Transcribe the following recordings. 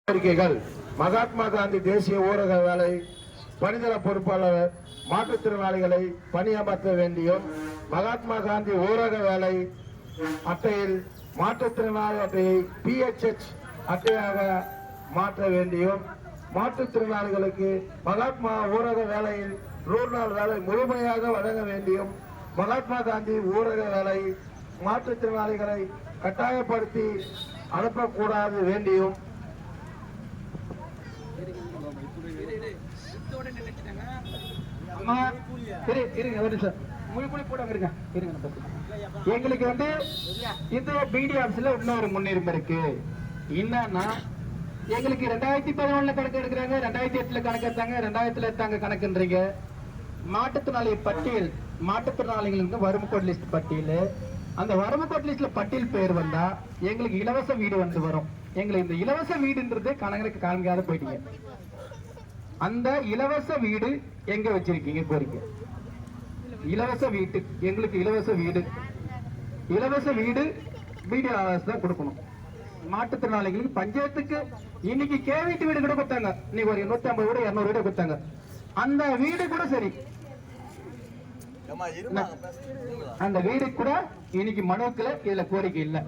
கோரிக்கைகள் மகாத்மா காந்தி தேசிய ஊரக வேலை பணிதள பொறுப்பாளர் மாற்றுத்திறனாளிகளை பணியமர்த்த வேண்டியும், மகாத்மா காந்தி ஊரக வேலை அட்டையில் மாற்றுத்திறனாளி அட்டையை PHH அட்டையாக மாற்ற வேண்டியும், மாற்றுத்திறனாளிகளுக்கு மகாத்மா ஊரக வேலையில் 100 நாள் வேலை முழுமையாக வழங்க வேண்டியும், மகாத்மா காந்தி ஊரக வேலை மாற்றுத்திறனாளிகளை கட்டாயப்படுத்தி அனுப்பக்கூடாது வேண்டியும், எங்களுக்கு இந்த பிடி ஆபீஸ்ல இன்னொரு முன்னுரிமை இருக்கு. என்னன்னா, எங்களுக்கு 2011 கணக்கு எடுக்கிறாங்க, 2008 கணக்கு எடுத்தாங்க, 2000 எடுத்தாங்க கணக்குன்றீங்க. மாற்றுத்திறனாளி பட்டியல், மாற்றுத்திறனாளிகளுக்கு வறுமைக்கோடு லிஸ்ட் பட்டியல், அந்த வறுமைக்கோடு லிஸ்ட்ல பட்டியல் பேர் வந்தா எங்களுக்கு இலவச வீடு வந்து வரும். எங்களுக்கு இந்த இலவச வீடுன்றது கணக்கு காமிக்காத போயிட்டீங்க. அந்த இலவச வீடு எங்க வச்சிருக்கீங்க? கோரிக்கை இலவச வீட்டு, எங்களுக்கு இலவச வீடு, இலவச வீடு பிடி ஆவாஸ் தான் கொடுக்கணும். மாற்றுத்திறனாளிகளுக்கு பஞ்சாயத்துக்கு இன்னைக்கு கேவிட்டு வீடு கூட கொடுத்தாங்க. இன்னைக்கு ஒரு 150 வீடு 200 வீடு கொடுத்தாங்க. அந்த வீடு கூட சரி, அந்த வீடு கூட இன்னைக்கு மனுக்களை இதுல கோரிக்கை இல்ல.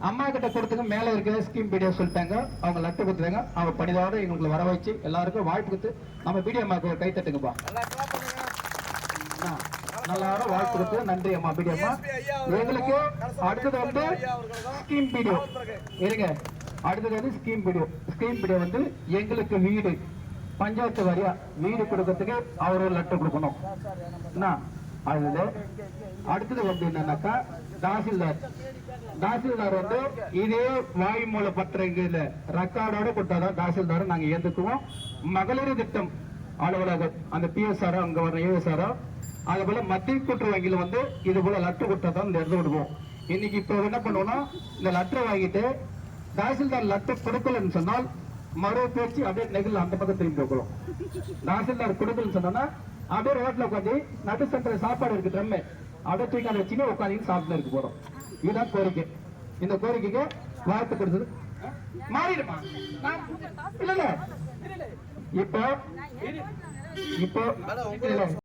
அம்மா கிட்ட கொடுத்துங்க, மேல இருக்க ஸ்கீம் பிடிஓ சொல்லிட்டாங்க, அவங்க லட்டு கொடுத்தாங்க. அவங்க பணிதோட எங்களுக்கு வர வச்சு எல்லாருக்கும் வாழ்த்து கொடுத்து நம்ம பிடிஓ அம்மாவுக்கு ஒரு கை தட்டுங்கப்பா. நல்லா வாழ்த்து கொடுத்து நன்றி அம்மா பிடிஓ அம்மா. எங்களுக்கு அடுத்தது ஸ்கீம் பிடிஓ இருங்க. அடுத்தது ஸ்கீம் பிடிஓ. ஸ்கீம் பிடிஓ எங்களுக்கு வீடு பஞ்சாயத்து வாரியா வீடு கொடுக்கறதுக்கு அவர் ஒரு லட்டு கொடுக்கணும். அதுல அடுத்தது என்னன்னாக்கா தாசில்தார். தாசில்தார் இதே வாய்மூல பத்திரங்க ரெக்கார்டோட கொடுத்தாதான் தாசில்தார் நாங்க ஏத்துக்குவோம். மகளிர் திட்டம் அலுவலகம் அந்த PSRO அங்க வர ASRO, அது போல மத்திய கூட்டுறவு வங்கியில இது போல லட்டு கொடுத்தாதான் இந்த இடத்துல விடுவோம். இன்னைக்கு இப்ப என்ன பண்ணுவோம்னா, இந்த லட்டை வாங்கிட்டு தாசில்தார் லட்டு கொடுக்கலன்னு சொன்னால் மறு பேச்சு அப்படியே நெகிழ் அந்த பக்கம் திரும்பி வைக்கிறோம். தாசில்தார் கொடுக்கலன்னு சொன்னா அப்படியே ரோட்ல உட்காந்து நட்டு சென்டர் சாப்பாடு இருக்கு ட்ரம்மு அப்படியே தூக்கி அதை வச்சுன்னு உட்காந்து சாப்பிட்டு இருக்க போறோம். இதுதான் கோரிக்கை. இந்த கோரிக்கைக்கு வாழ்த்து கொடுத்தது மாறிடுமா? இல்ல இப்போ